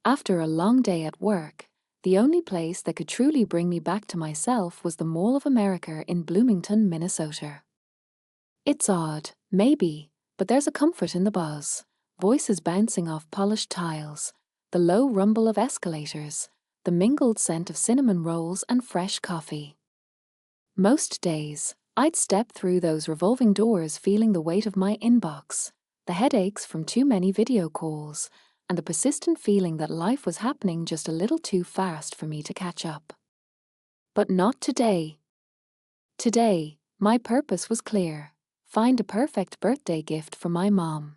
After a long day at work, the only place that could truly bring me back to myself was the Mall of America in Bloomington, Minnesota. It's odd, maybe, but there's a comfort in the buzz. Voices bouncing off polished tiles, the low rumble of escalators, the mingled scent of cinnamon rolls and fresh coffee. Most days, I'd step through those revolving doors feeling the weight of my inbox, the headaches from too many video calls, and the persistent feeling that life was happening just a little too fast for me to catch up. But not today. Today, my purpose was clear: find a perfect birthday gift for my mom.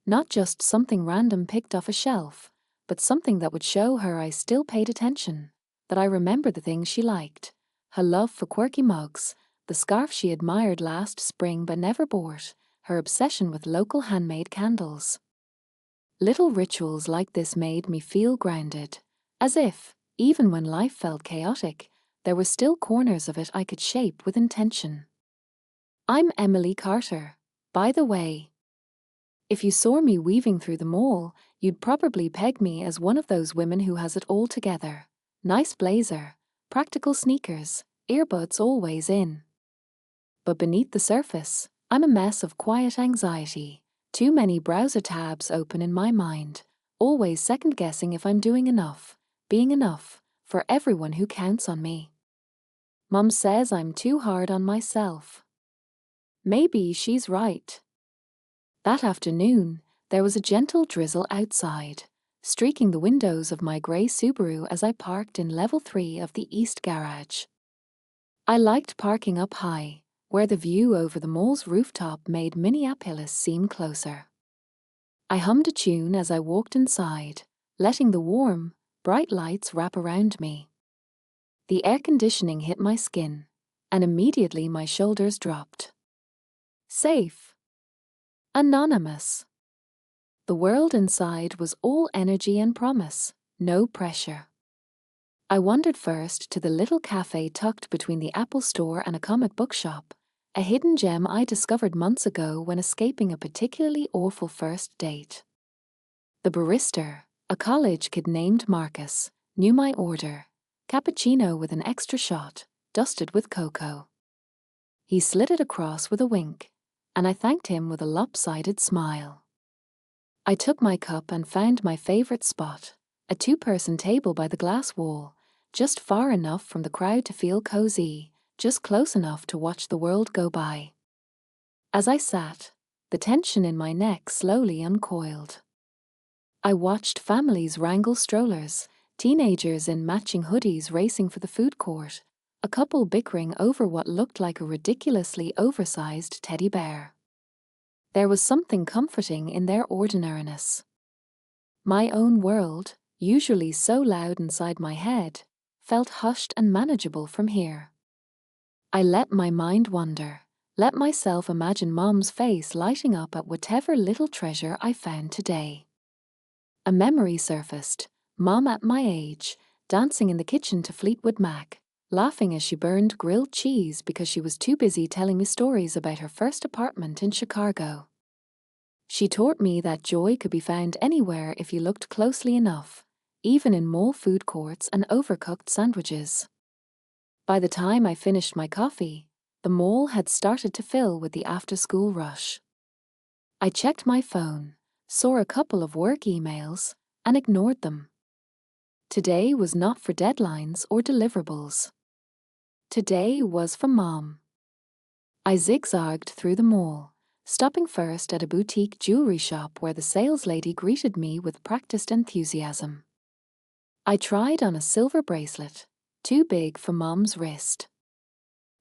Not just something random picked off a shelf, but something that would show her I still paid attention, that I remembered the things she liked, her love for quirky mugs, the scarf she admired last spring but never bought, her obsession with local handmade candles. Little rituals like this made me feel grounded, as if, even when life felt chaotic, there were still corners of it I could shape with intention. I'm Emily Carter, by the way. If you saw me weaving through the mall, you'd probably peg me as one of those women who has it all together. Nice blazer, practical sneakers, earbuds always in. But beneath the surface, I'm a mess of quiet anxiety. Too many browser tabs open in my mind, always second-guessing if I'm doing enough, being enough, for everyone who counts on me. Mum says I'm too hard on myself. Maybe she's right. That afternoon, there was a gentle drizzle outside, streaking the windows of my grey Subaru as I parked in level 3 of the East Garage. I liked parking up high, where the view over the mall's rooftop made Minneapolis seem closer. I hummed a tune as I walked inside, letting the warm, bright lights wrap around me. The air conditioning hit my skin, and immediately my shoulders dropped. Safe. Anonymous. The world inside was all energy and promise, no pressure. I wandered first to the little cafe tucked between the Apple Store and a comic book shop, a hidden gem I discovered months ago when escaping a particularly awful first date. The barista, a college kid named Marcus, knew my order: cappuccino with an extra shot, dusted with cocoa. He slid it across with a wink, and I thanked him with a lopsided smile. I took my cup and found my favorite spot, a two-person table by the glass wall, just far enough from the crowd to feel cozy, just close enough to watch the world go by. As I sat, the tension in my neck slowly uncoiled. I watched families wrangle strollers, teenagers in matching hoodies racing for the food court, a couple bickering over what looked like a ridiculously oversized teddy bear. There was something comforting in their ordinariness. My own world, usually so loud inside my head, felt hushed and manageable from here. I let my mind wander, let myself imagine Mom's face lighting up at whatever little treasure I found today. A memory surfaced, Mom at my age, dancing in the kitchen to Fleetwood Mac, laughing as she burned grilled cheese because she was too busy telling me stories about her first apartment in Chicago. She taught me that joy could be found anywhere if you looked closely enough, even in mall food courts and overcooked sandwiches. By the time I finished my coffee, the mall had started to fill with the after-school rush. I checked my phone, saw a couple of work emails, and ignored them. Today was not for deadlines or deliverables. Today was for Mom. I zigzagged through the mall, stopping first at a boutique jewelry shop where the saleslady greeted me with practiced enthusiasm. I tried on a silver bracelet, too big for Mom's wrist.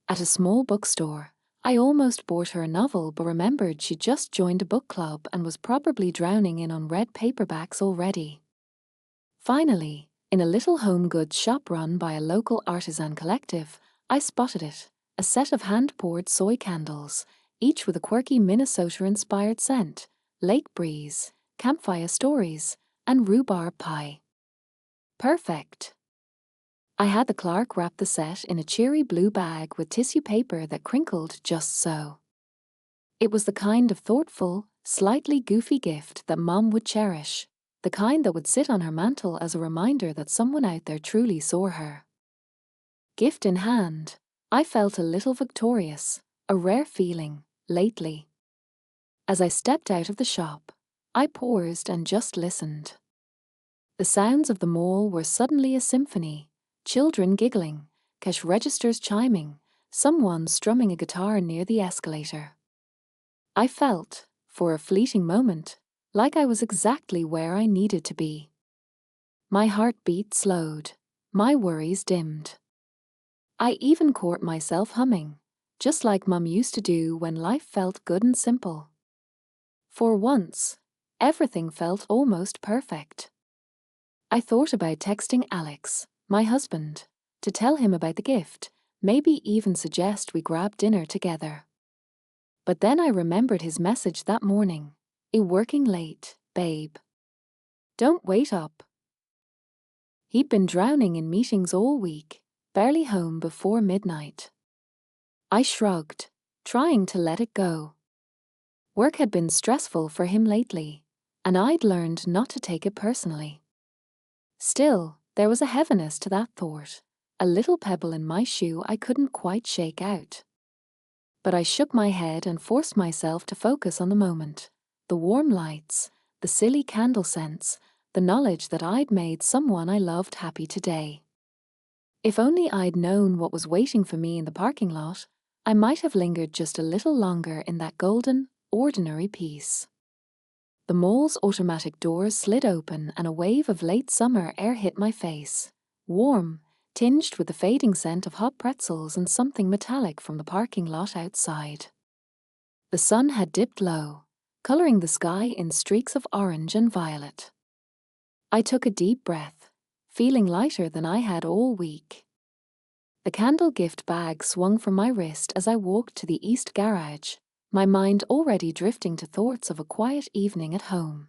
At a small bookstore, I almost bought her a novel but remembered she'd just joined a book club and was probably drowning in unread paperbacks already. Finally, in a little home goods shop run by a local artisan collective, I spotted it, a set of hand-poured soy candles, each with a quirky Minnesota-inspired scent: lake breeze, campfire stories, and rhubarb pie. Perfect. I had the Clark wrap the set in a cheery blue bag with tissue paper that crinkled just so. It was the kind of thoughtful, slightly goofy gift that Mom would cherish, the kind that would sit on her mantel as a reminder that someone out there truly saw her. Gift in hand, I felt a little victorious, a rare feeling, lately. As I stepped out of the shop, I paused and just listened. The sounds of the mall were suddenly a symphony, children giggling, cash registers chiming, someone strumming a guitar near the escalator. I felt, for a fleeting moment, like I was exactly where I needed to be. My heartbeat slowed, my worries dimmed. I even caught myself humming, just like Mum used to do when life felt good and simple. For once, everything felt almost perfect. I thought about texting Alex, my husband, to tell him about the gift, maybe even suggest we grab dinner together. But then I remembered his message that morning. Working late, babe. Don't wait up. He'd been drowning in meetings all week, barely home before midnight. I shrugged, trying to let it go. Work had been stressful for him lately, and I'd learned not to take it personally. Still, there was a heaviness to that thought, a little pebble in my shoe I couldn't quite shake out. But I shook my head and forced myself to focus on the moment, the warm lights, the silly candle scents, the knowledge that I'd made someone I loved happy today. If only I'd known what was waiting for me in the parking lot, I might have lingered just a little longer in that golden, ordinary peace. The mall's automatic doors slid open and a wave of late summer air hit my face, warm, tinged with the fading scent of hot pretzels and something metallic from the parking lot outside. The sun had dipped low, coloring the sky in streaks of orange and violet. I took a deep breath, feeling lighter than I had all week. The candle gift bag swung from my wrist as I walked to the east garage, my mind already drifting to thoughts of a quiet evening at home.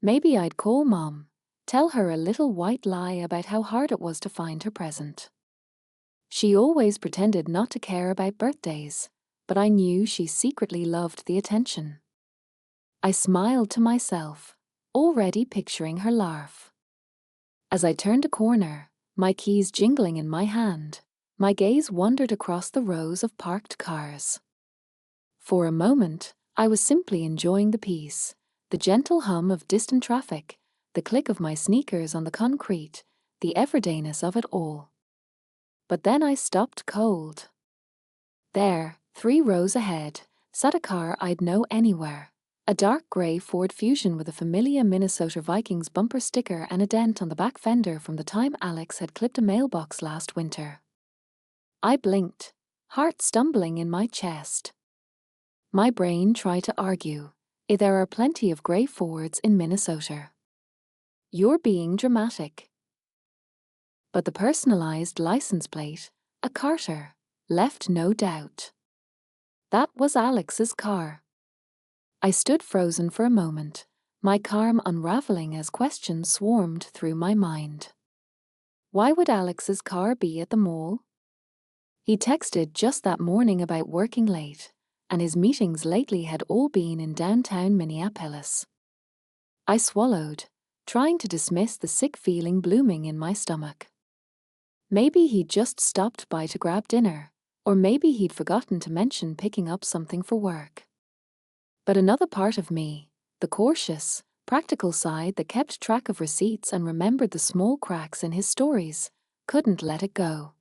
Maybe I'd call Mom, tell her a little white lie about how hard it was to find her present. She always pretended not to care about birthdays, but I knew she secretly loved the attention. I smiled to myself, already picturing her laugh. As I turned a corner, my keys jingling in my hand, my gaze wandered across the rows of parked cars. For a moment, I was simply enjoying the peace, the gentle hum of distant traffic, the click of my sneakers on the concrete, the everydayness of it all. But then I stopped cold. There, 3 rows ahead, sat a car I'd know anywhere. A dark grey Ford Fusion with a familiar Minnesota Vikings bumper sticker and a dent on the back fender from the time Alex had clipped a mailbox last winter. I blinked, heart stumbling in my chest. My brain tried to argue, there are plenty of grey Fords in Minnesota. You're being dramatic. But the personalized license plate, a Carter, left no doubt. That was Alex's car. I stood frozen for a moment, my calm unraveling as questions swarmed through my mind. Why would Alex's car be at the mall? He texted just that morning about working late, and his meetings lately had all been in downtown Minneapolis. I swallowed, trying to dismiss the sick feeling blooming in my stomach. Maybe he'd just stopped by to grab dinner, or maybe he'd forgotten to mention picking up something for work. But another part of me, the cautious, practical side that kept track of receipts and remembered the small cracks in his stories, couldn't let it go.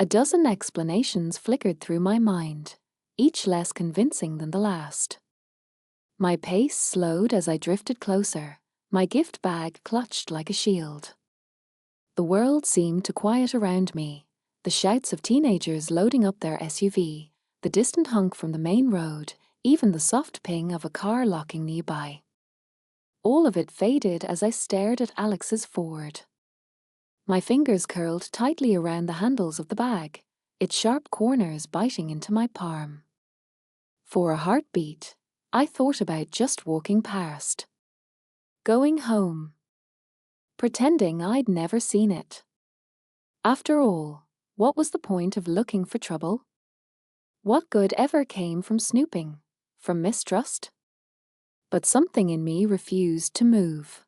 A dozen explanations flickered through my mind, each less convincing than the last. My pace slowed as I drifted closer, my gift bag clutched like a shield. The world seemed to quiet around me, the shouts of teenagers loading up their SUV, the distant honk from the main road, even the soft ping of a car locking nearby. All of it faded as I stared at Alex's Ford. My fingers curled tightly around the handles of the bag, its sharp corners biting into my palm. For a heartbeat, I thought about just walking past. Going home. Pretending I'd never seen it. After all, what was the point of looking for trouble? What good ever came from snooping? From mistrust? But something in me refused to move.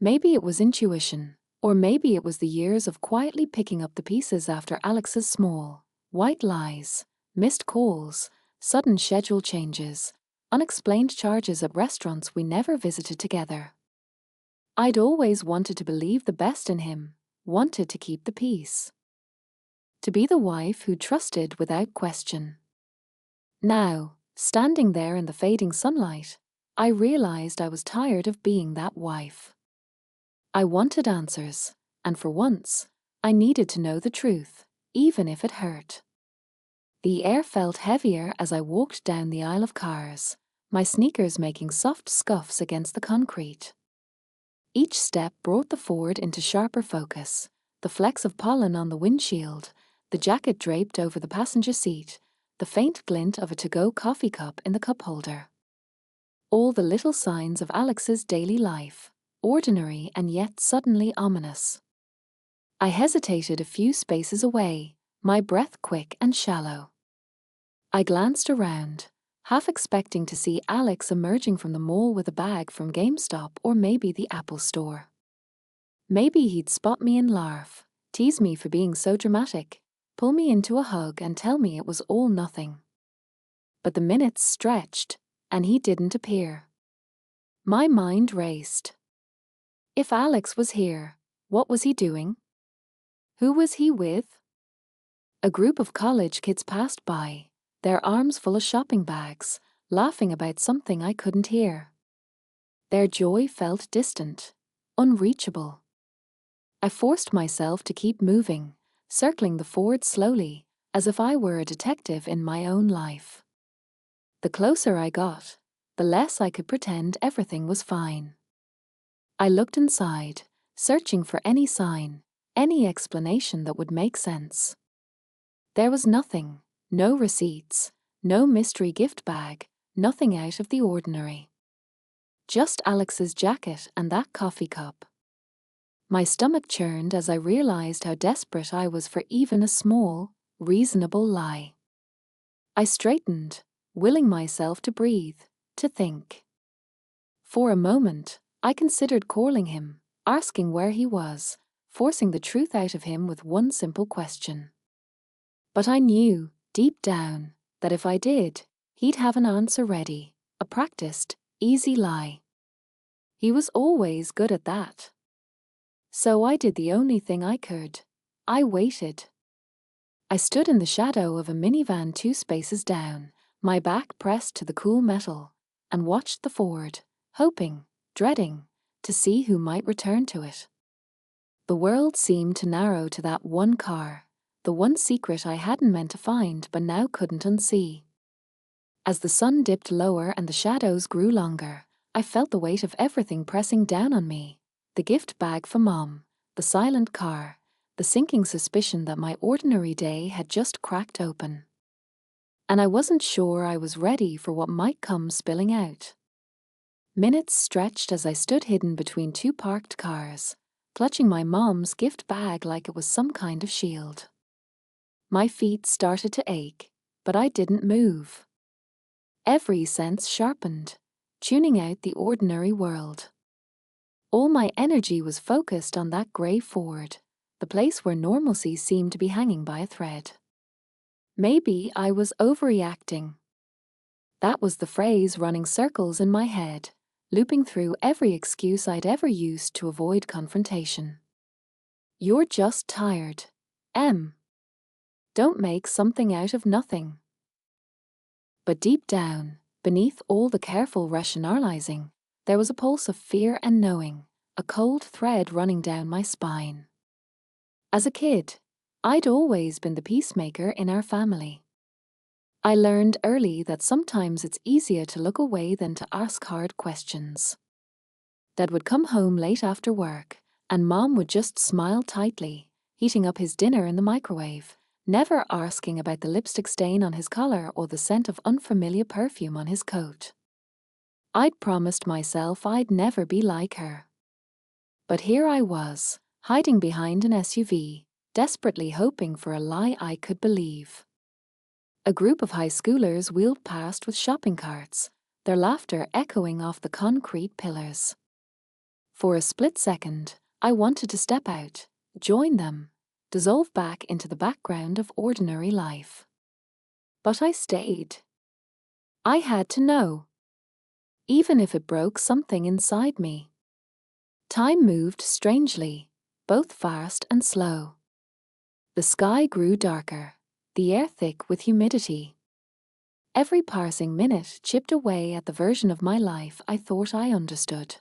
Maybe it was intuition, or maybe it was the years of quietly picking up the pieces after Alex's small, white lies, missed calls, sudden schedule changes, unexplained charges at restaurants we never visited together. I'd always wanted to believe the best in him, wanted to keep the peace. To be the wife who trusted without question. Now, standing there in the fading sunlight, I realized I was tired of being that wife. I wanted answers, and for once, I needed to know the truth, even if it hurt. The air felt heavier as I walked down the aisle of cars, my sneakers making soft scuffs against the concrete. Each step brought the Ford into sharper focus, the flecks of pollen on the windshield, the jacket draped over the passenger seat, the faint glint of a to-go coffee cup in the cup holder. All the little signs of Alex's daily life, ordinary and yet suddenly ominous. I hesitated a few spaces away, my breath quick and shallow. I glanced around, half expecting to see Alex emerging from the mall with a bag from GameStop or maybe the Apple Store. Maybe he'd spot me and laugh, tease me for being so dramatic, pull me into a hug and tell me it was all nothing. But the minutes stretched, and he didn't appear. My mind raced. If Alex was here, what was he doing? Who was he with? A group of college kids passed by, their arms full of shopping bags, laughing about something I couldn't hear. Their joy felt distant, unreachable. I forced myself to keep moving, circling the Ford slowly, as if I were a detective in my own life. The closer I got, the less I could pretend everything was fine. I looked inside, searching for any sign, any explanation that would make sense. There was nothing, no receipts, no mystery gift bag, nothing out of the ordinary. Just Alex's jacket and that coffee cup. My stomach churned as I realized how desperate I was for even a small, reasonable lie. I straightened, willing myself to breathe, to think. For a moment, I considered calling him, asking where he was, forcing the truth out of him with one simple question. But I knew, deep down, that if I did, he'd have an answer ready, a practiced, easy lie. He was always good at that. So I did the only thing I could. I waited. I stood in the shadow of a minivan 2 spaces down, my back pressed to the cool metal, and watched the Ford, hoping, dreading, to see who might return to it. The world seemed to narrow to that one car, the one secret I hadn't meant to find but now couldn't unsee. As the sun dipped lower and the shadows grew longer, I felt the weight of everything pressing down on me. The gift bag for Mom, the silent car, the sinking suspicion that my ordinary day had just cracked open. And I wasn't sure I was ready for what might come spilling out. Minutes stretched as I stood hidden between 2 parked cars, clutching my mom's gift bag like it was some kind of shield. My feet started to ache, but I didn't move. Every sense sharpened, tuning out the ordinary world. All my energy was focused on that grey Ford, the place where normalcy seemed to be hanging by a thread. Maybe I was overreacting. That was the phrase running circles in my head, looping through every excuse I'd ever used to avoid confrontation. You're just tired, Em. Don't make something out of nothing. But deep down, beneath all the careful rationalizing, there was a pulse of fear and knowing, a cold thread running down my spine. As a kid, I'd always been the peacemaker in our family. I learned early that sometimes it's easier to look away than to ask hard questions. Dad would come home late after work, and Mom would just smile tightly, heating up his dinner in the microwave, never asking about the lipstick stain on his collar or the scent of unfamiliar perfume on his coat. I'd promised myself I'd never be like her. But here I was, hiding behind an SUV, desperately hoping for a lie I could believe. A group of high schoolers wheeled past with shopping carts, their laughter echoing off the concrete pillars. For a split second, I wanted to step out, join them, dissolve back into the background of ordinary life. But I stayed. I had to know, even if it broke something inside me. Time moved strangely, both fast and slow. The sky grew darker, the air thick with humidity. Every passing minute chipped away at the version of my life I thought I understood.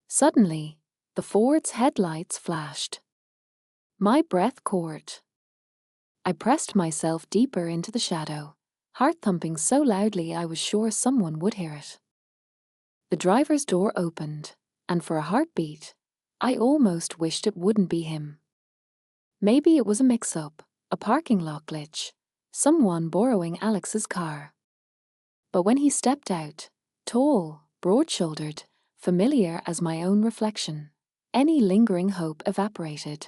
Suddenly, the Ford's headlights flashed. My breath caught. I pressed myself deeper into the shadow, heart thumping so loudly I was sure someone would hear it. The driver's door opened, and for a heartbeat, I almost wished it wouldn't be him. Maybe it was a mix-up, a parking lot glitch, someone borrowing Alex's car. But when he stepped out, tall, broad-shouldered, familiar as my own reflection, any lingering hope evaporated.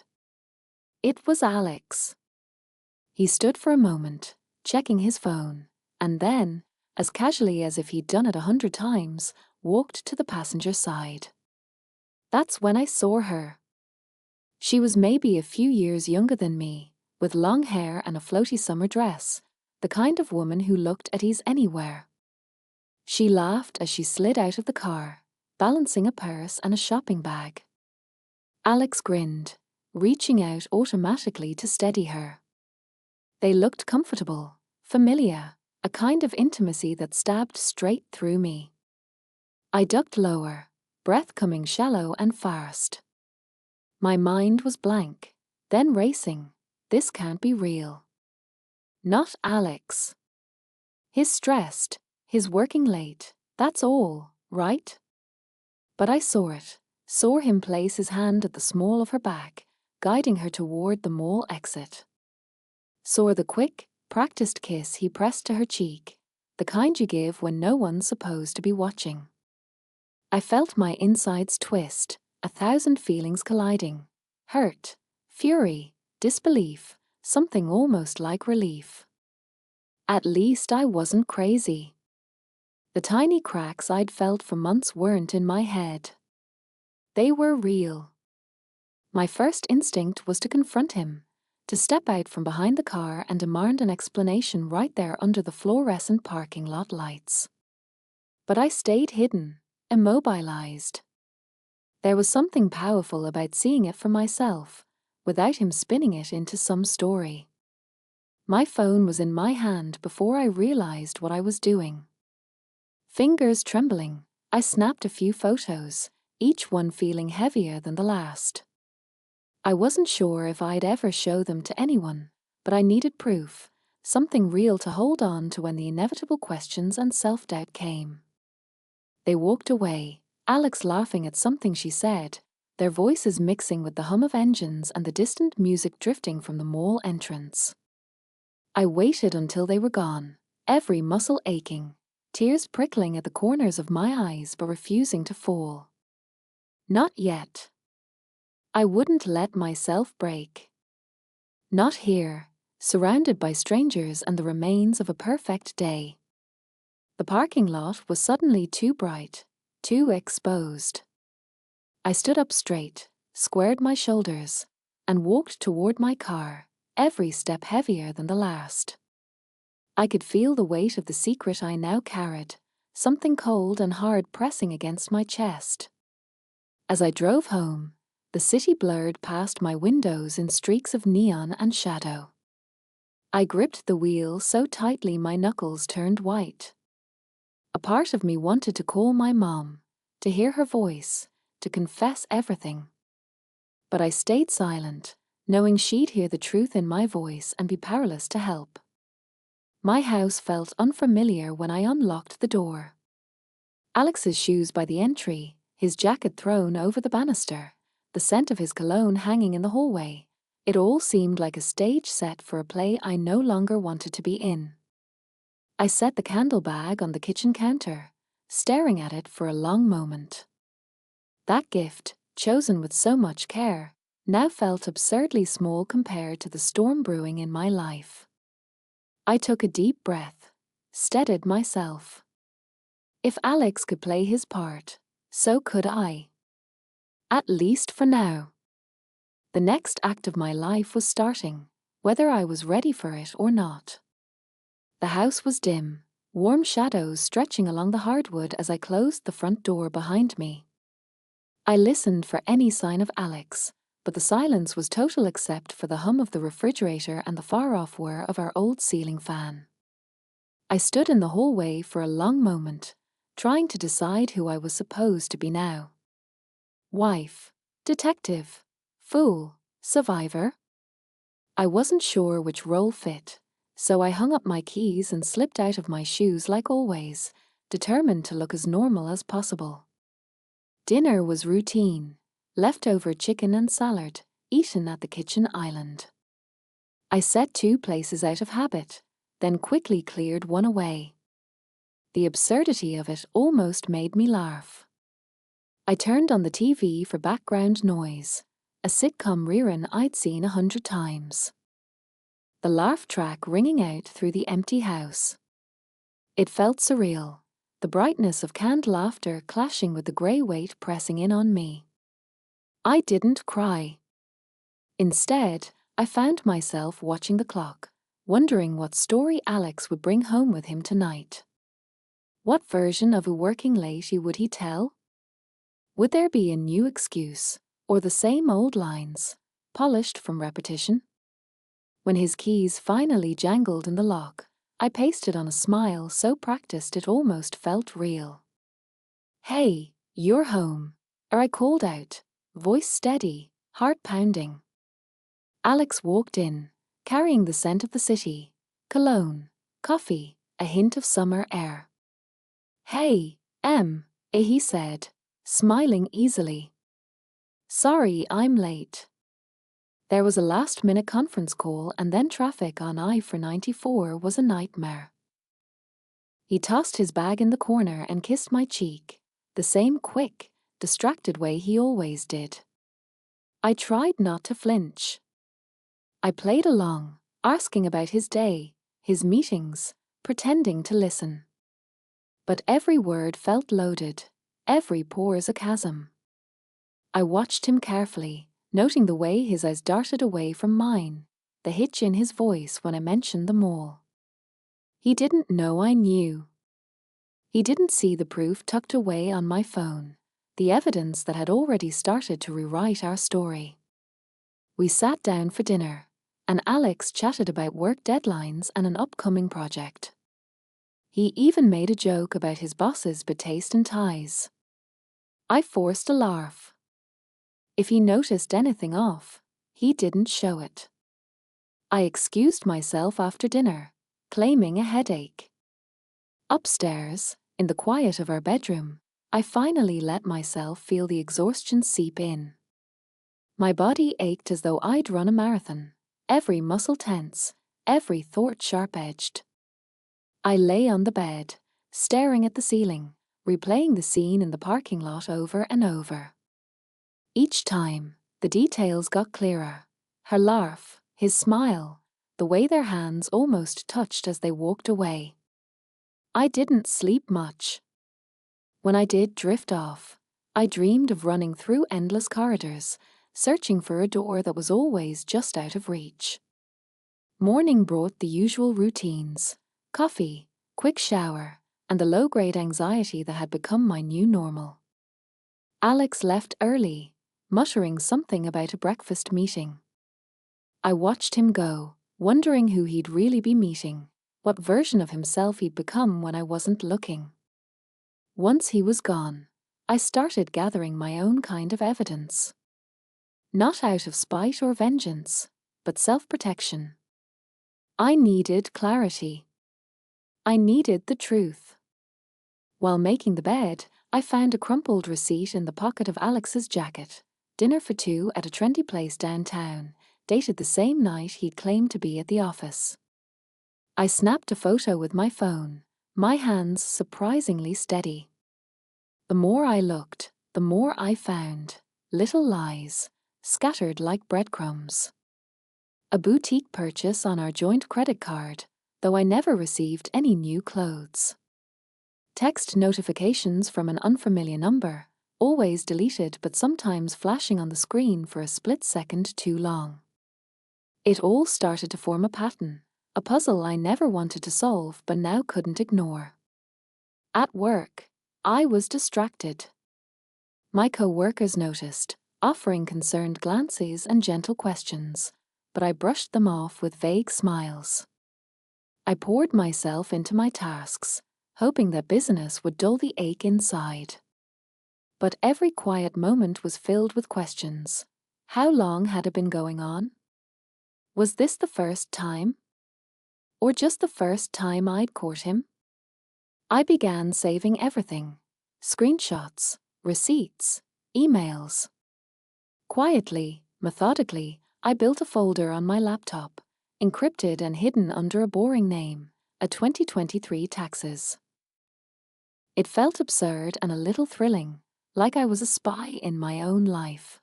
It was Alex. He stood for a moment, checking his phone, and then, as casually as if he'd done it 100 times, walked to the passenger side. That's when I saw her. She was maybe a few years younger than me, with long hair and a floaty summer dress, the kind of woman who looked at ease anywhere. She laughed as she slid out of the car, balancing a purse and a shopping bag. Alex grinned, reaching out automatically to steady her. They looked comfortable, familiar, a kind of intimacy that stabbed straight through me. I ducked lower, breath coming shallow and fast. My mind was blank, then racing. This can't be real. Not Alex. He's stressed, he's working late, that's all, right? But I saw it, saw him place his hand at the small of her back, guiding her toward the mall exit. Saw the quick, practiced kiss he pressed to her cheek, the kind you give when no one's supposed to be watching. I felt my insides twist, 1,000 feelings colliding. Hurt, fury, disbelief, something almost like relief. At least I wasn't crazy. The tiny cracks I'd felt for months weren't in my head. They were real. My first instinct was to confront him, to step out from behind the car and demand an explanation right there under the fluorescent parking lot lights. But I stayed hidden, immobilized. There was something powerful about seeing it for myself, without him spinning it into some story. My phone was in my hand before I realized what I was doing. Fingers trembling, I snapped a few photos, each one feeling heavier than the last. I wasn't sure if I'd ever show them to anyone, but I needed proof, something real to hold on to when the inevitable questions and self-doubt came. They walked away, Alex laughing at something she said, their voices mixing with the hum of engines and the distant music drifting from the mall entrance. I waited until they were gone, every muscle aching, tears prickling at the corners of my eyes but refusing to fall. Not yet. I wouldn't let myself break. Not here, surrounded by strangers and the remains of a perfect day. The parking lot was suddenly too bright, too exposed. I stood up straight, squared my shoulders, and walked toward my car, every step heavier than the last. I could feel the weight of the secret I now carried, something cold and hard pressing against my chest. As I drove home, the city blurred past my windows in streaks of neon and shadow. I gripped the wheel so tightly my knuckles turned white. A part of me wanted to call my mom, to hear her voice, to confess everything. But I stayed silent, knowing she'd hear the truth in my voice and be powerless to help. My house felt unfamiliar when I unlocked the door. Alex's shoes by the entry, his jacket thrown over the banister, the scent of his cologne hanging in the hallway. It all seemed like a stage set for a play I no longer wanted to be in. I set the candle bag on the kitchen counter, staring at it for a long moment. That gift, chosen with so much care, now felt absurdly small compared to the storm brewing in my life. I took a deep breath, steadied myself. If Alex could play his part, so could I. At least for now. The next act of my life was starting, whether I was ready for it or not. The house was dim, warm shadows stretching along the hardwood as I closed the front door behind me. I listened for any sign of Alex, but the silence was total except for the hum of the refrigerator and the far-off whir of our old ceiling fan. I stood in the hallway for a long moment, trying to decide who I was supposed to be now. Wife, detective, fool, survivor? I wasn't sure which role fit, so I hung up my keys and slipped out of my shoes like always, determined to look as normal as possible. Dinner was routine, leftover chicken and salad, eaten at the kitchen island. I set 2 places out of habit, then quickly cleared one away. The absurdity of it almost made me laugh. I turned on the TV for background noise, a sitcom rerun I'd seen 100 times. The laugh track ringing out through the empty house. It felt surreal, the brightness of canned laughter clashing with the grey weight pressing in on me. I didn't cry. Instead, I found myself watching the clock, wondering what story Alex would bring home with him tonight. What version of a working lady would he tell? Would there be a new excuse, or the same old lines, polished from repetition? When his keys finally jangled in the lock, I pasted on a smile so practiced it almost felt real. "Hey, you're home," I called out, voice steady, heart pounding. Alex walked in, carrying the scent of the city, cologne, coffee, a hint of summer air. "Hey, he said, smiling easily. "Sorry I'm late." There was a last-minute conference call and then traffic on I-94 was a nightmare. He tossed his bag in the corner and kissed my cheek, the same quick, distracted way he always did. I tried not to flinch. I played along, asking about his day, his meetings, pretending to listen. But every word felt loaded, every pause a chasm. I watched him carefully, noting the way his eyes darted away from mine, the hitch in his voice when I mentioned the mall. He didn't know I knew. He didn't see the proof tucked away on my phone, the evidence that had already started to rewrite our story. We sat down for dinner, and Alex chatted about work deadlines and an upcoming project. He even made a joke about his boss's bad taste in ties. I forced a laugh. If he noticed anything off, he didn't show it. I excused myself after dinner, claiming a headache. Upstairs, in the quiet of our bedroom, I finally let myself feel the exhaustion seep in. My body ached as though I'd run a marathon, every muscle tense, every thought sharp-edged. I lay on the bed, staring at the ceiling, replaying the scene in the parking lot over and over. Each time, the details got clearer. Her laugh, his smile, the way their hands almost touched as they walked away. I didn't sleep much. When I did drift off, I dreamed of running through endless corridors, searching for a door that was always just out of reach. Morning brought the usual routines: coffee, quick shower, and the low-grade anxiety that had become my new normal. Alex left early, muttering something about a breakfast meeting. I watched him go, wondering who he'd really be meeting, what version of himself he'd become when I wasn't looking. Once he was gone, I started gathering my own kind of evidence. Not out of spite or vengeance, but self-protection. I needed clarity. I needed the truth. While making the bed, I found a crumpled receipt in the pocket of Alex's jacket. Dinner for 2 at a trendy place downtown, dated the same night he'd claimed to be at the office. I snapped a photo with my phone, my hands surprisingly steady. The more I looked, the more I found, little lies, scattered like breadcrumbs. A boutique purchase on our joint credit card, though I never received any new clothes. Text notifications from an unfamiliar number, always deleted but sometimes flashing on the screen for a split second too long. It all started to form a pattern, a puzzle I never wanted to solve but now couldn't ignore. At work, I was distracted. My co-workers noticed, offering concerned glances and gentle questions, but I brushed them off with vague smiles. I poured myself into my tasks, hoping that busyness would dull the ache inside. But every quiet moment was filled with questions. How long had it been going on? Was this the first time? Or just the first time I'd caught him? I began saving everything: screenshots, receipts, emails. Quietly, methodically, I built a folder on my laptop, encrypted and hidden under a boring name, a 2023 taxes. It felt absurd and a little thrilling, like I was a spy in my own life.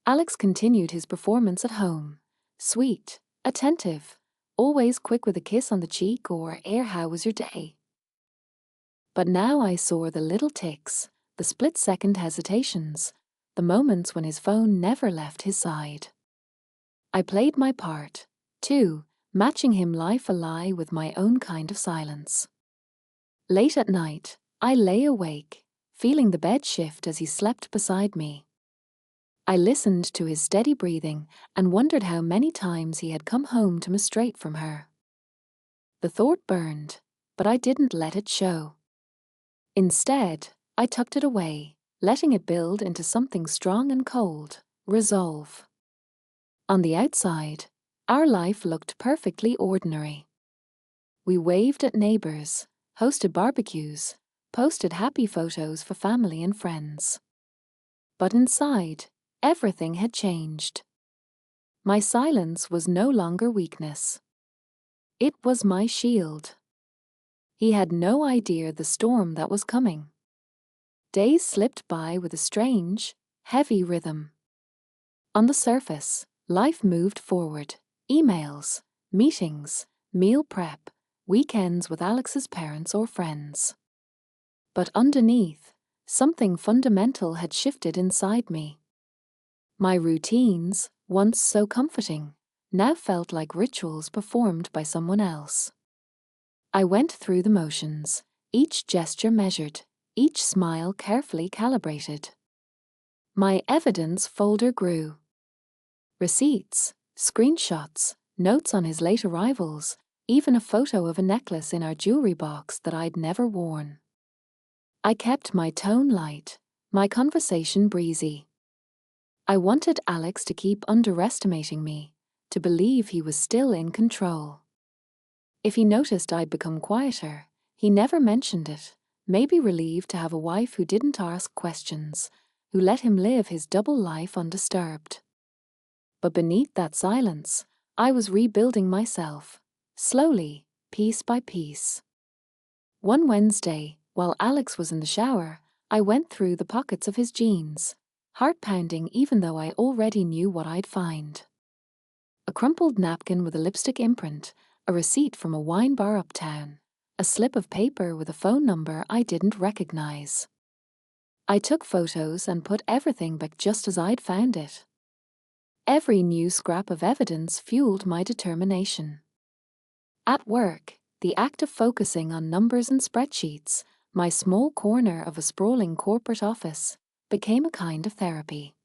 Alex continued his performance at home, sweet, attentive, always quick with a kiss on the cheek or how was your day? But now I saw the little ticks, the split-second hesitations, the moments when his phone never left his side. I played my part, too, matching him lie with my own kind of silence. Late at night, I lay awake, feeling the bed shift as he slept beside me. I listened to his steady breathing and wondered how many times he had come home to me straight from her. The thought burned, but I didn't let it show. Instead, I tucked it away, letting it build into something strong and cold: resolve. On the outside, our life looked perfectly ordinary. We waved at neighbors, hosted barbecues, posted happy photos for family and friends. But inside, everything had changed. My silence was no longer weakness. It was my shield. He had no idea the storm that was coming. Days slipped by with a strange, heavy rhythm. On the surface, life moved forward: emails, meetings, meal prep, weekends with Alex's parents or friends. But underneath, something fundamental had shifted inside me. My routines, once so comforting, now felt like rituals performed by someone else. I went through the motions, each gesture measured, each smile carefully calibrated. My evidence folder grew. Receipts, screenshots, notes on his late arrivals, even a photo of a necklace in our jewelry box that I'd never worn. I kept my tone light, my conversation breezy. I wanted Alex to keep underestimating me, to believe he was still in control. If he noticed I'd become quieter, he never mentioned it, maybe relieved to have a wife who didn't ask questions, who let him live his double life undisturbed. But beneath that silence, I was rebuilding myself, slowly, piece by piece. One Wednesday, while Alex was in the shower, I went through the pockets of his jeans, heart pounding even though I already knew what I'd find. A crumpled napkin with a lipstick imprint, a receipt from a wine bar uptown, a slip of paper with a phone number I didn't recognize. I took photos and put everything back just as I'd found it. Every new scrap of evidence fueled my determination. At work, the act of focusing on numbers and spreadsheets, my small corner of a sprawling corporate office, became a kind of therapy.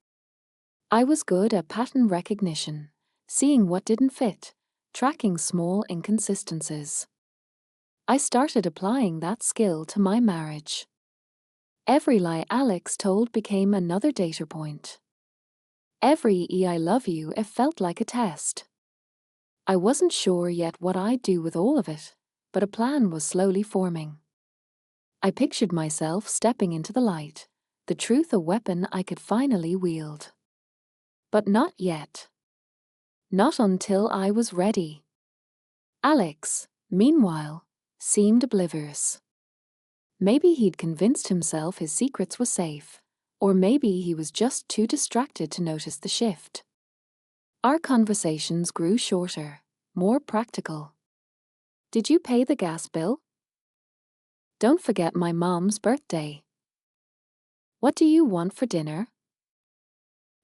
I was good at pattern recognition, seeing what didn't fit, tracking small inconsistencies. I started applying that skill to my marriage. Every lie Alex told became another data point. Every I love you it felt like a test. I wasn't sure yet what I'd do with all of it, but a plan was slowly forming. I pictured myself stepping into the light, the truth a weapon I could finally wield. But not yet. Not until I was ready. Alex, meanwhile, seemed oblivious. Maybe he'd convinced himself his secrets were safe, or maybe he was just too distracted to notice the shift. Our conversations grew shorter, more practical. Did you pay the gas bill? Don't forget my mom's birthday. What do you want for dinner?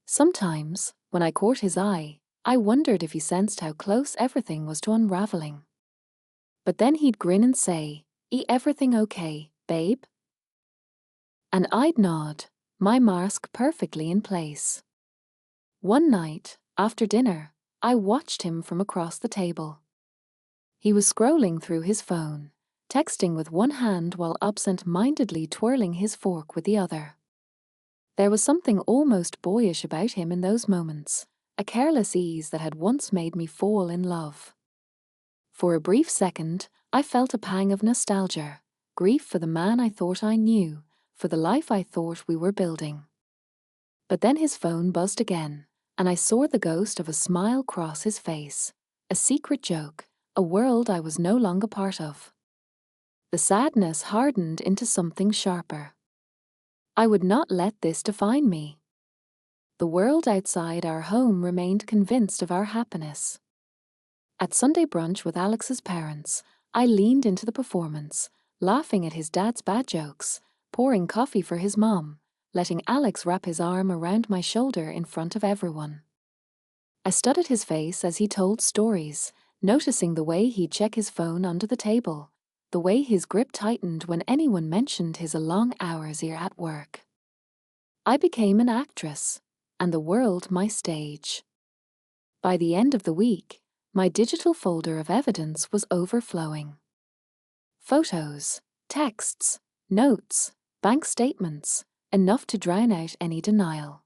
Sometimes, when I caught his eye, I wondered if he sensed how close everything was to unraveling. But then he'd grin and say, Everything okay, babe?" And I'd nod, my mask perfectly in place. One night, after dinner, I watched him from across the table. He was scrolling through his phone, texting with one hand while absent-mindedly twirling his fork with the other. There was something almost boyish about him in those moments, a careless ease that had once made me fall in love. For a brief second, I felt a pang of nostalgia, grief for the man I thought I knew, for the life I thought we were building. But then his phone buzzed again, and I saw the ghost of a smile cross his face, a secret joke, a world I was no longer part of. The sadness hardened into something sharper. I would not let this define me. The world outside our home remained convinced of our happiness. At Sunday brunch with Alex's parents, I leaned into the performance, laughing at his dad's bad jokes, pouring coffee for his mom, letting Alex wrap his arm around my shoulder in front of everyone. I studied his face as he told stories, noticing the way he'd check his phone under the table, the way his grip tightened when anyone mentioned his long hours here at work. I became an actress, and the world my stage. By the end of the week, my digital folder of evidence was overflowing. Photos, texts, notes, bank statements, enough to drown out any denial.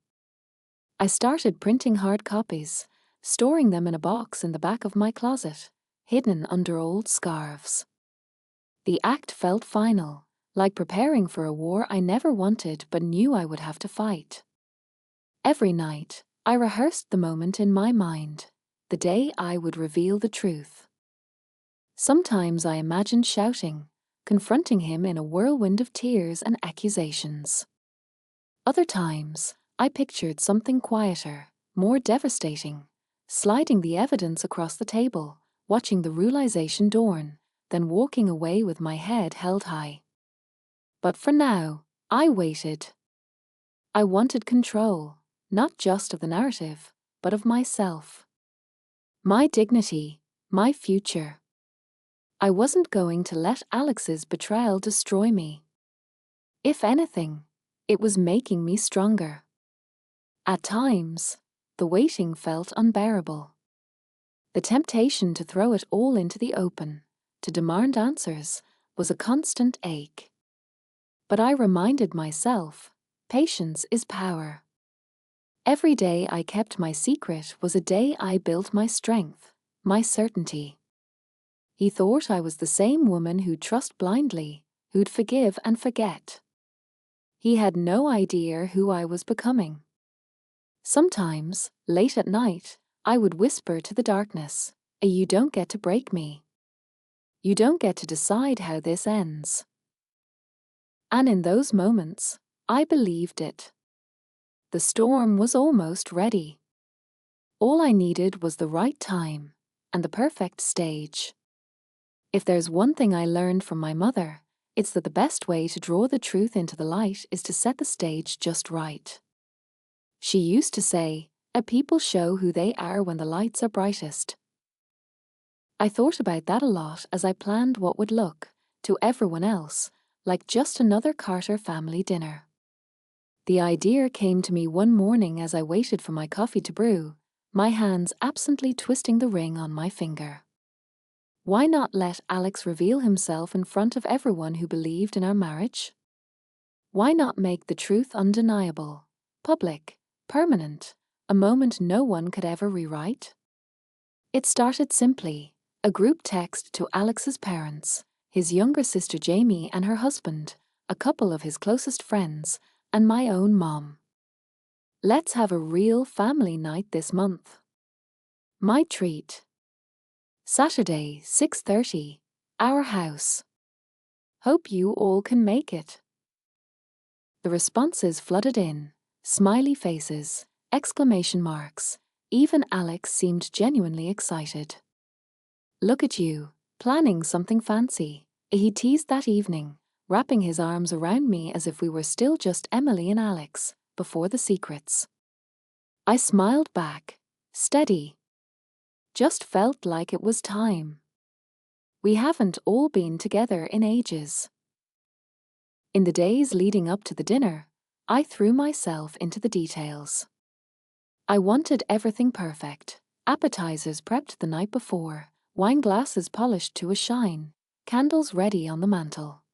I started printing hard copies, storing them in a box in the back of my closet, hidden under old scarves. The act felt final, like preparing for a war I never wanted but knew I would have to fight. Every night, I rehearsed the moment in my mind, the day I would reveal the truth. Sometimes I imagined shouting, confronting him in a whirlwind of tears and accusations. Other times, I pictured something quieter, more devastating, sliding the evidence across the table, watching the realization dawn, then walking away with my head held high. But for now, I waited. I wanted control, not just of the narrative, but of myself. My dignity, my future. I wasn't going to let Alex's betrayal destroy me. If anything, it was making me stronger. At times, the waiting felt unbearable. The temptation to throw it all into the open, to demand answers, was a constant ache. But I reminded myself, patience is power. Every day I kept my secret was a day I built my strength, my certainty. He thought I was the same woman who'd trust blindly, who'd forgive and forget. He had no idea who I was becoming. Sometimes, late at night, I would whisper to the darkness, "You don't get to break me. You don't get to decide how this ends." And in those moments, I believed it. The storm was almost ready. All I needed was the right time and the perfect stage. If there's one thing I learned from my mother, it's that the best way to draw the truth into the light is to set the stage just right. She used to say, people show who they are when the lights are brightest." I thought about that a lot as I planned what would look, to everyone else, like just another Carter family dinner. The idea came to me one morning as I waited for my coffee to brew, my hands absently twisting the ring on my finger. Why not let Alex reveal himself in front of everyone who believed in our marriage? Why not make the truth undeniable, public, permanent, a moment no one could ever rewrite? It started simply, a group text to Alex's parents, his younger sister Jamie and her husband, a couple of his closest friends, and my own mom. "Let's have a real family night this month. My treat. Saturday, 6:30, our house. Hope you all can make it." The responses flooded in, smiley faces, exclamation marks. Even Alex seemed genuinely excited. "Look at you, planning something fancy," he teased that evening, wrapping his arms around me as if we were still just Emily and Alex, before the secrets. I smiled back, steady. Just felt like it was time. We haven't all been together in ages. In the days leading up to the dinner, I threw myself into the details. I wanted everything perfect. Appetizers prepped the night before, wine glasses polished to a shine, candles ready on the mantel.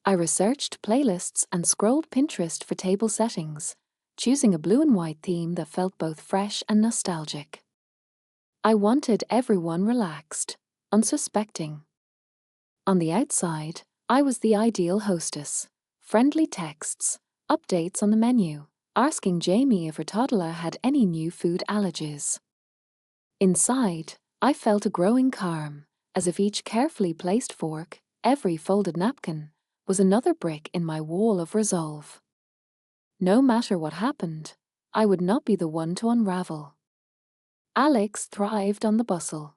I researched playlists and scrolled Pinterest for table settings, choosing a blue and white theme that felt both fresh and nostalgic. I wanted everyone relaxed, unsuspecting. On the outside, I was the ideal hostess. Friendly texts, updates on the menu, asking Jamie if her toddler had any new food allergies. Inside, I felt a growing calm, as if each carefully placed fork, every folded napkin, was another brick in my wall of resolve. No matter what happened, I would not be the one to unravel. Alex thrived on the bustle.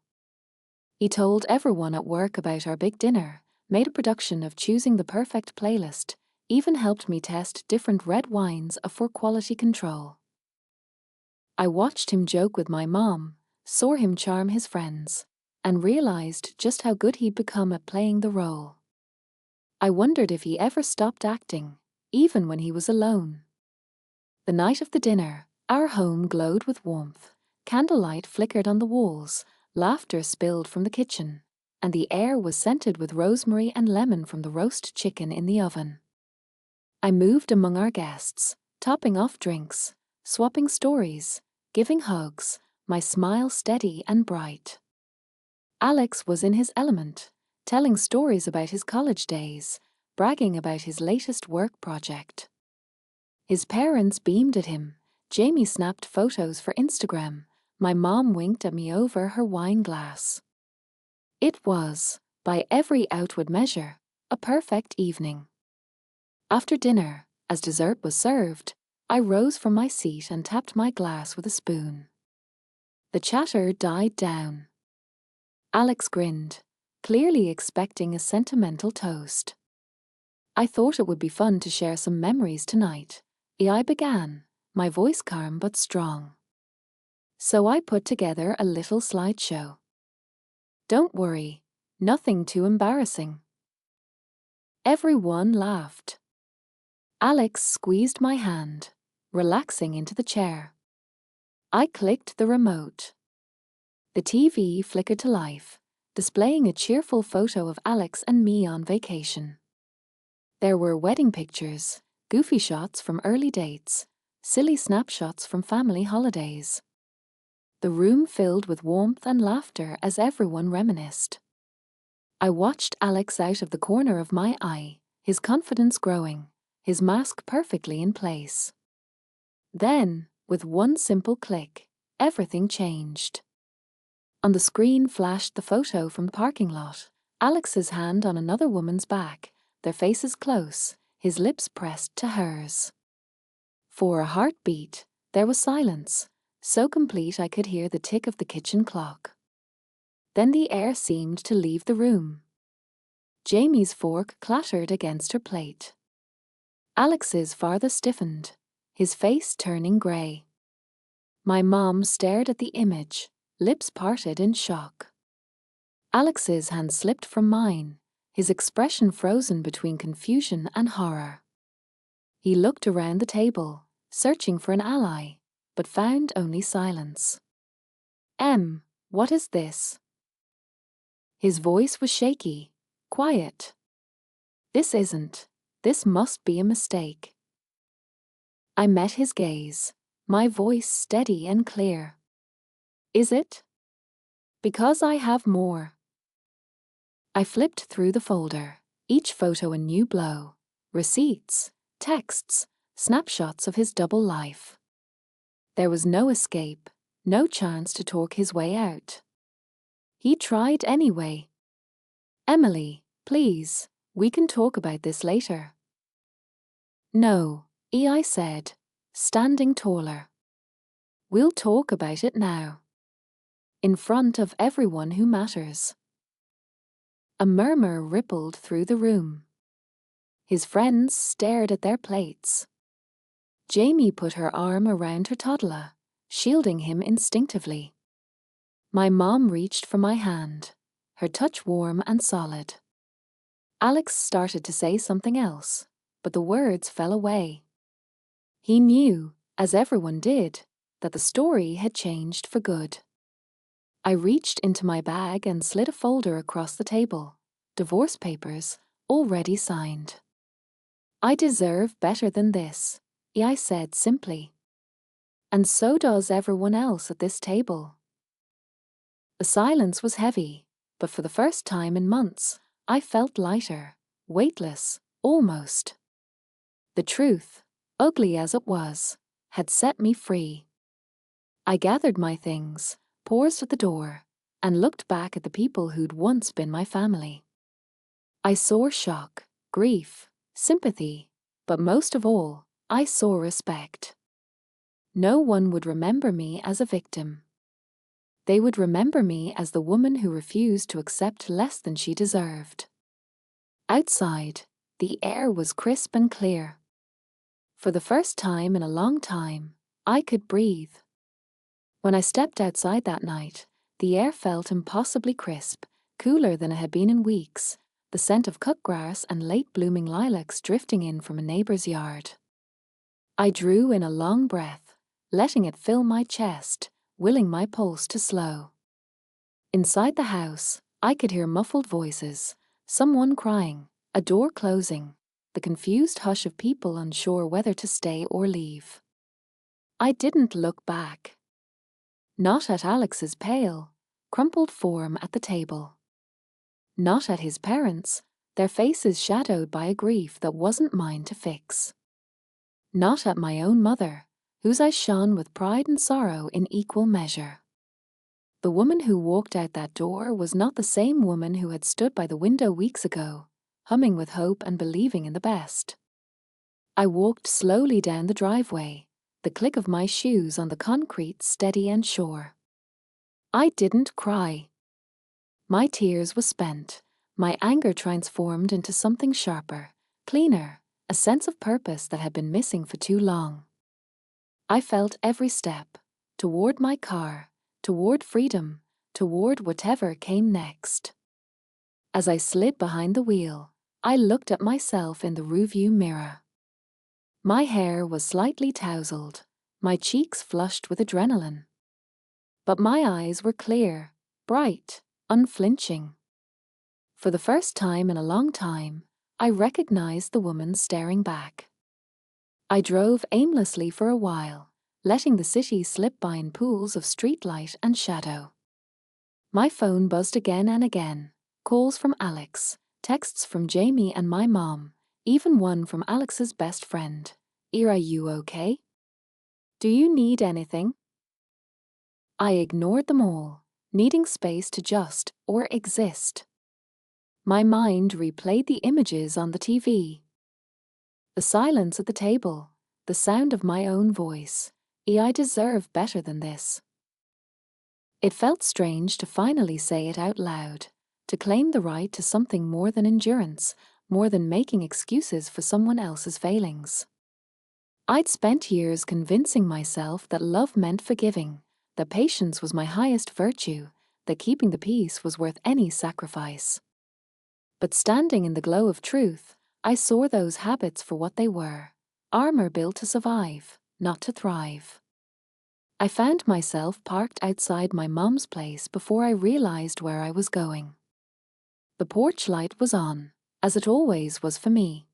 He told everyone at work about our big dinner, made a production of choosing the perfect playlist, even helped me test different red wines for quality control. I watched him joke with my mom, saw him charm his friends, and realized just how good he'd become at playing the role. I wondered if he ever stopped acting, even when he was alone. The night of the dinner, our home glowed with warmth. Candlelight flickered on the walls, laughter spilled from the kitchen, and the air was scented with rosemary and lemon from the roast chicken in the oven. I moved among our guests, topping off drinks, swapping stories, giving hugs, my smile steady and bright. Alex was in his element, telling stories about his college days, bragging about his latest work project. His parents beamed at him. Jamie snapped photos for Instagram. My mom winked at me over her wine glass. It was, by every outward measure, a perfect evening. After dinner, as dessert was served, I rose from my seat and tapped my glass with a spoon. The chatter died down. Alex grinned, clearly expecting a sentimental toast. I thought it would be fun to share some memories tonight. I began, my voice calm but strong. So I put together a little slideshow. Don't worry, nothing too embarrassing. Everyone laughed. Alex squeezed my hand, relaxing into the chair. I clicked the remote. The TV flickered to life, displaying a cheerful photo of Alex and me on vacation. There were wedding pictures, goofy shots from early dates, silly snapshots from family holidays. The room filled with warmth and laughter as everyone reminisced. I watched Alex out of the corner of my eye, his confidence growing, his mask perfectly in place. Then, with one simple click, everything changed. On the screen flashed the photo from the parking lot, Alex's hand on another woman's back, their faces close, his lips pressed to hers. For a heartbeat, there was silence, so complete I could hear the tick of the kitchen clock. Then the air seemed to leave the room. Jamie's fork clattered against her plate. Alex's farther stiffened, his face turning grey. My mom stared at the image, lips parted in shock. Alex's hand slipped from mine, his expression frozen between confusion and horror. He looked around the table, searching for an ally, but found only silence. What is this? His voice was shaky, quiet. This must be a mistake. I met his gaze, my voice steady and clear. Is it? Because I have more. I flipped through the folder, each photo a new blow, receipts, texts, snapshots of his double life. There was no escape, no chance to talk his way out. He tried anyway. Emily, please, we can talk about this later. No, I said, standing taller. We'll talk about it now. In front of everyone who matters. A murmur rippled through the room. His friends stared at their plates. Jamie put her arm around her toddler, shielding him instinctively. My mom reached for my hand, her touch warm and solid. Alex started to say something else, but the words fell away. He knew, as everyone did, that the story had changed for good. I reached into my bag and slid a folder across the table. Divorce papers, already signed. I deserve better than this, I said simply. And so does everyone else at this table. The silence was heavy, but for the first time in months, I felt lighter, weightless, almost. The truth, ugly as it was, had set me free. I gathered my things, paused at the door, and looked back at the people who'd once been my family. I saw shock, grief, sympathy, but most of all, I saw respect. No one would remember me as a victim. They would remember me as the woman who refused to accept less than she deserved. Outside, the air was crisp and clear. For the first time in a long time, I could breathe. When I stepped outside that night, the air felt impossibly crisp, cooler than it had been in weeks, the scent of cut grass and late-blooming lilacs drifting in from a neighbor's yard. I drew in a long breath, letting it fill my chest, willing my pulse to slow. Inside the house, I could hear muffled voices, someone crying, a door closing, the confused hush of people unsure whether to stay or leave. I didn't look back. Not at Alex's pale, crumpled form at the table. Not at his parents, their faces shadowed by a grief that wasn't mine to fix. Not at my own mother, whose eyes shone with pride and sorrow in equal measure. The woman who walked out that door was not the same woman who had stood by the window weeks ago, humming with hope and believing in the best. I walked slowly down the driveway, the click of my shoes on the concrete steady and sure. I didn't cry. My tears were spent, my anger transformed into something sharper, cleaner, a sense of purpose that had been missing for too long. I felt every step, toward my car, toward freedom, toward whatever came next. As I slid behind the wheel, I looked at myself in the rearview mirror. My hair was slightly tousled, my cheeks flushed with adrenaline. But my eyes were clear, bright, unflinching. For the first time in a long time, I recognized the woman staring back. I drove aimlessly for a while, letting the city slip by in pools of streetlight and shadow. My phone buzzed again and again, calls from Alex, texts from Jamie and my mom, even one from Alex's best friend. Are you okay? Do you need anything? I ignored them all, needing space to just or exist. My mind replayed the images on the TV. The silence at the table, the sound of my own voice. I deserve better than this. It felt strange to finally say it out loud, to claim the right to something more than endurance, more than making excuses for someone else's failings. I'd spent years convincing myself that love meant forgiving, that patience was my highest virtue, that keeping the peace was worth any sacrifice. But standing in the glow of truth, I saw those habits for what they were, armor built to survive, not to thrive. I found myself parked outside my mom's place before I realized where I was going. The porch light was on, as it always was for me.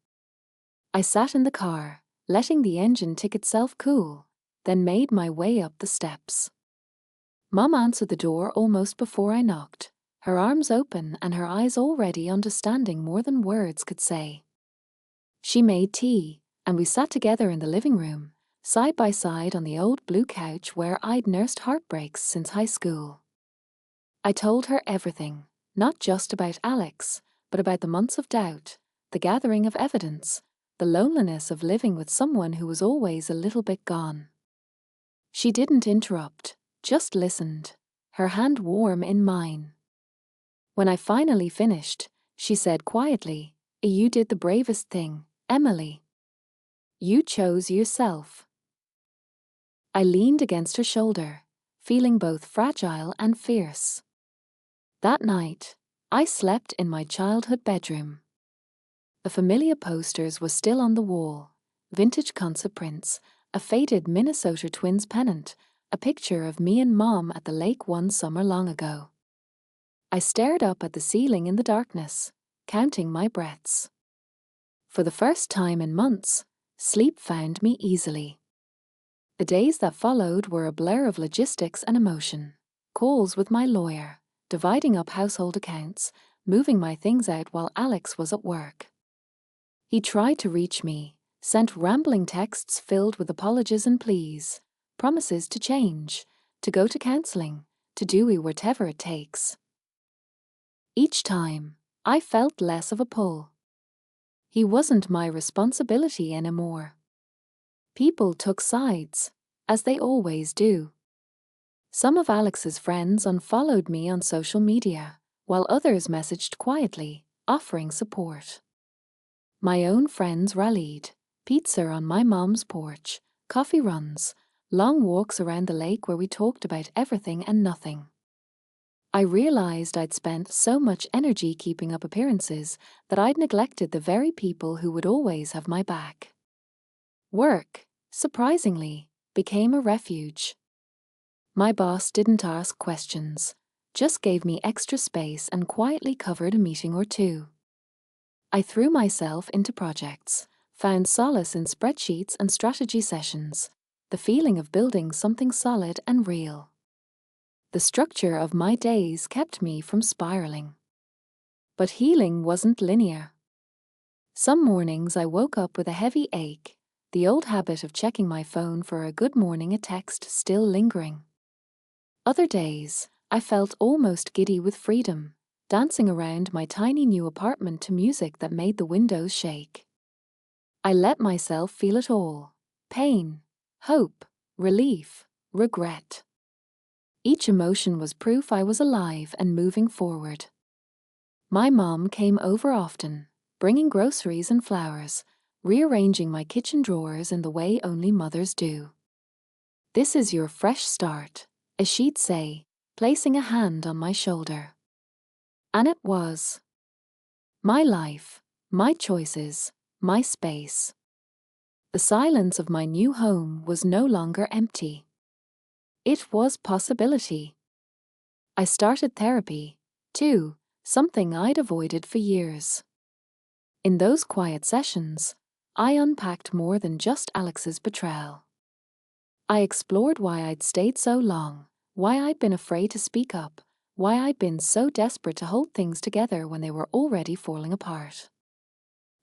I sat in the car, letting the engine tick itself cool, then made my way up the steps. Mom answered the door almost before I knocked, her arms open and her eyes already understanding more than words could say. She made tea, and we sat together in the living room, side by side on the old blue couch where I'd nursed heartbreaks since high school. I told her everything, not just about Alex, but about the months of doubt, the gathering of evidence, the loneliness of living with someone who was always a little bit gone. She didn't interrupt, just listened, her hand warm in mine. When I finally finished, she said quietly, You did the bravest thing, Emily. You chose yourself. I leaned against her shoulder, feeling both fragile and fierce. That night, I slept in my childhood bedroom. The familiar posters were still on the wall, vintage concert prints, a faded Minnesota Twins pennant, a picture of me and Mom at the lake one summer long ago. I stared up at the ceiling in the darkness, counting my breaths. For the first time in months, sleep found me easily. The days that followed were a blur of logistics and emotion. Calls with my lawyer, dividing up household accounts, moving my things out while Alex was at work. He tried to reach me, sent rambling texts filled with apologies and pleas, promises to change, to go to counselling, to do whatever it takes. Each time, I felt less of a pull. He wasn't my responsibility anymore. People took sides, as they always do. Some of Alex's friends unfollowed me on social media, while others messaged quietly, offering support. My own friends rallied, pizza on my mom's porch, coffee runs, long walks around the lake where we talked about everything and nothing. I realized I'd spent so much energy keeping up appearances that I'd neglected the very people who would always have my back. Work, surprisingly, became a refuge. My boss didn't ask questions, just gave me extra space and quietly covered a meeting or two. I threw myself into projects, found solace in spreadsheets and strategy sessions, the feeling of building something solid and real. The structure of my days kept me from spiraling. But healing wasn't linear. Some mornings I woke up with a heavy ache, the old habit of checking my phone for a good morning a text still lingering. Other days, I felt almost giddy with freedom, dancing around my tiny new apartment to music that made the windows shake. I let myself feel it all: pain, hope, relief, regret. Each emotion was proof I was alive and moving forward. My mom came over often, bringing groceries and flowers, rearranging my kitchen drawers in the way only mothers do. "This is your fresh start," as she'd say, placing a hand on my shoulder. And it was. My life, my choices, my space. The silence of my new home was no longer empty. It was possibility. I started therapy, too, something I'd avoided for years. In those quiet sessions, I unpacked more than just Alex's betrayal. I explored why I'd stayed so long, why I'd been afraid to speak up, why I'd been so desperate to hold things together when they were already falling apart.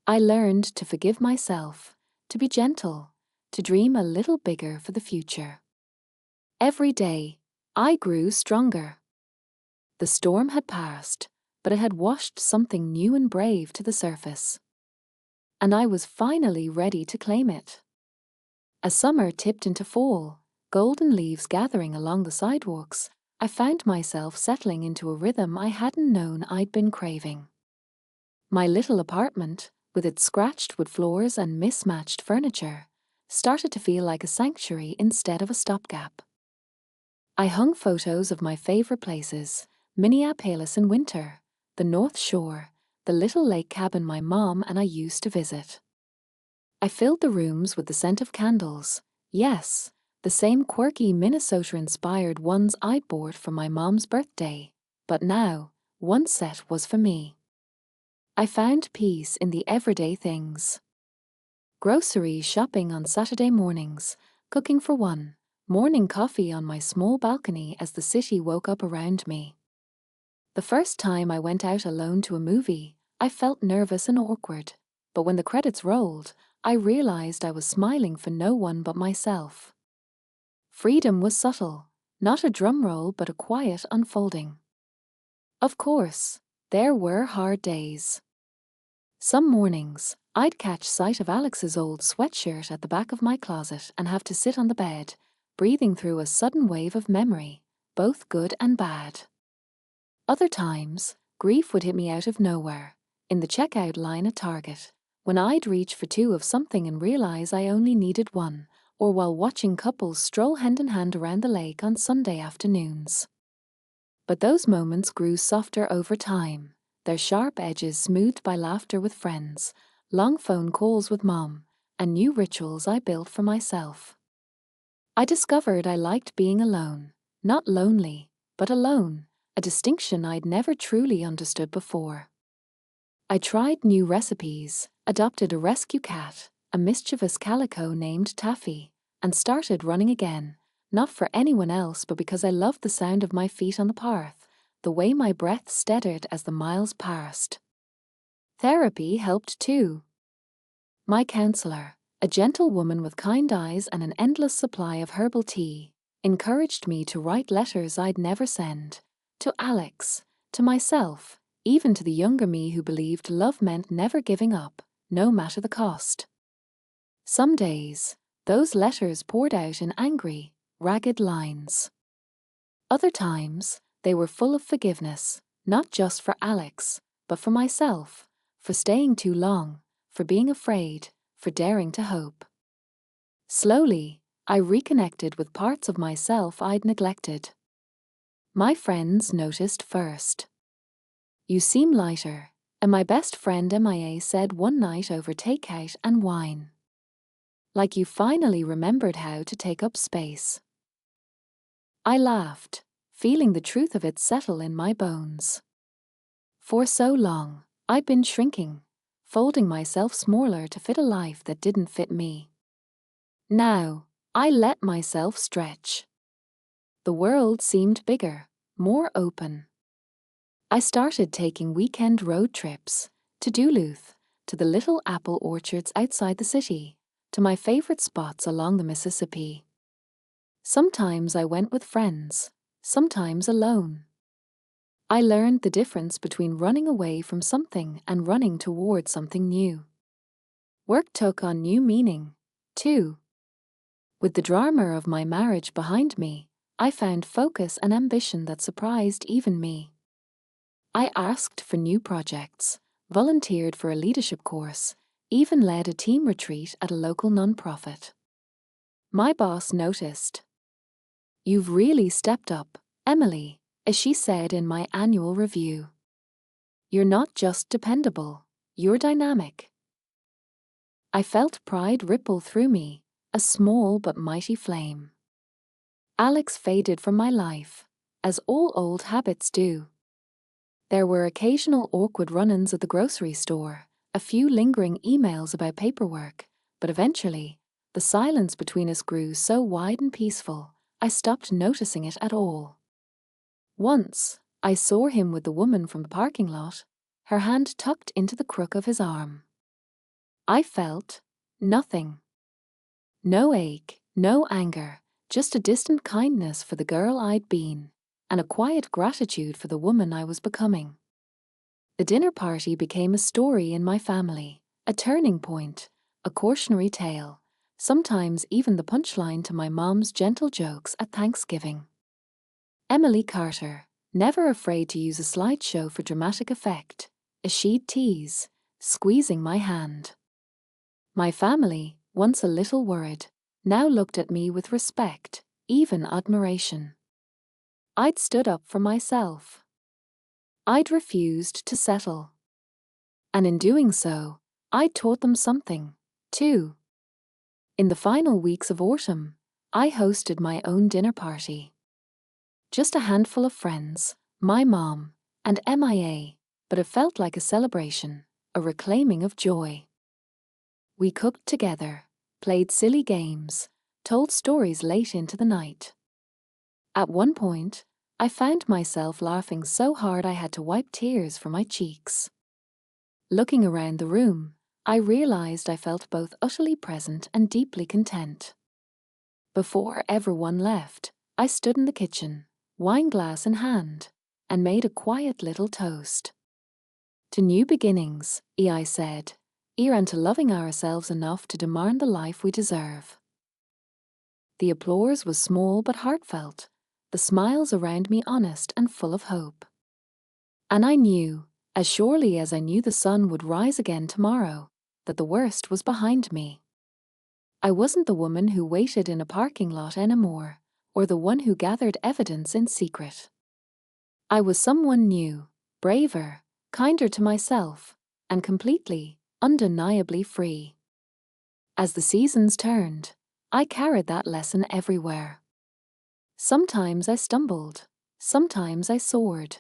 I learned to forgive myself, to be gentle, to dream a little bigger for the future. Every day, I grew stronger. The storm had passed, but it had washed something new and brave to the surface. And I was finally ready to claim it. As summer tipped into fall, golden leaves gathering along the sidewalks, I found myself settling into a rhythm I hadn't known I'd been craving. My little apartment, with its scratched wood floors and mismatched furniture, started to feel like a sanctuary instead of a stopgap. I hung photos of my favorite places: Minneapolis in winter, the North Shore, the little lake cabin my mom and I used to visit. I filled the rooms with the scent of candles, yes, the same quirky Minnesota-inspired ones I'd bought for my mom's birthday, but now, one set was for me. I found peace in the everyday things. Grocery shopping on Saturday mornings, cooking for one, morning coffee on my small balcony as the city woke up around me. The first time I went out alone to a movie, I felt nervous and awkward, but when the credits rolled, I realized I was smiling for no one but myself. Freedom was subtle, not a drum roll but a quiet unfolding. Of course, there were hard days. Some mornings, I'd catch sight of Alex's old sweatshirt at the back of my closet and have to sit on the bed, breathing through a sudden wave of memory, both good and bad. Other times, grief would hit me out of nowhere, in the checkout line at Target, when I'd reach for two of something and realize I only needed one, or while watching couples stroll hand in hand around the lake on Sunday afternoons. But those moments grew softer over time, their sharp edges smoothed by laughter with friends, long phone calls with mom, and new rituals I built for myself. I discovered I liked being alone, not lonely, but alone, a distinction I'd never truly understood before. I tried new recipes, adopted a rescue cat, a mischievous calico named Taffy, and started running again, not for anyone else but because I loved the sound of my feet on the path, the way my breath steadied as the miles passed. Therapy helped too. My counselor, a gentle woman with kind eyes and an endless supply of herbal tea, encouraged me to write letters I'd never send, to Alex, to myself, even to the younger me who believed love meant never giving up, no matter the cost. Some days, those letters poured out in angry, ragged lines. Other times, they were full of forgiveness, not just for Alex, but for myself, for staying too long, for being afraid, for daring to hope. Slowly, I reconnected with parts of myself I'd neglected. My friends noticed first. "You seem lighter," and my best friend MIA said one night over takeout and wine. "Like you finally remembered how to take up space." I laughed, feeling the truth of it settle in my bones. For so long, I'd been shrinking, folding myself smaller to fit a life that didn't fit me. Now, I let myself stretch. The world seemed bigger, more open. I started taking weekend road trips, to Duluth, to the little apple orchards outside the city, to my favorite spots along the Mississippi. Sometimes I went with friends, sometimes alone. I learned the difference between running away from something and running toward something new. Work took on new meaning, too. With the drama of my marriage behind me, I found focus and ambition that surprised even me. I asked for new projects, volunteered for a leadership course, even led a team retreat at a local nonprofit. My boss noticed. "You've really stepped up, Emily," as she said in my annual review. "You're not just dependable, you're dynamic." I felt pride ripple through me, a small but mighty flame. Alex faded from my life, as all old habits do. There were occasional awkward run-ins at the grocery store, a few lingering emails about paperwork, but eventually, the silence between us grew so wide and peaceful, I stopped noticing it at all. Once, I saw him with the woman from the parking lot, her hand tucked into the crook of his arm. I felt nothing. No ache, no anger, just a distant kindness for the girl I'd been, and a quiet gratitude for the woman I was becoming. The dinner party became a story in my family, a turning point, a cautionary tale, sometimes even the punchline to my mom's gentle jokes at Thanksgiving. Emily Carter, never afraid to use a slideshow for dramatic effect, as she'd tease, squeezing my hand. My family, once a little worried, now looked at me with respect, even admiration. I'd stood up for myself. I'd refused to settle. And in doing so, I taught them something, too. In the final weeks of autumn, I hosted my own dinner party. Just a handful of friends, my mom, and MIA, but it felt like a celebration, a reclaiming of joy. We cooked together, played silly games, told stories late into the night. At one point, I found myself laughing so hard I had to wipe tears from my cheeks. Looking around the room, I realized I felt both utterly present and deeply content. Before everyone left, I stood in the kitchen, wine glass in hand, and made a quiet little toast. "To new beginnings," I said, and to loving ourselves enough to demand the life we deserve." The applause was small but heartfelt, the smiles around me honest and full of hope. And I knew, as surely as I knew the sun would rise again tomorrow, that the worst was behind me. I wasn't the woman who waited in a parking lot anymore, or the one who gathered evidence in secret. I was someone new, braver, kinder to myself, and completely, undeniably free. As the seasons turned, I carried that lesson everywhere. Sometimes I stumbled, sometimes I soared.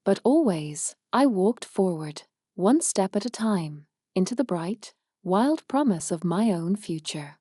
But always, I walked forward, one step at a time, into the bright, wild promise of my own future.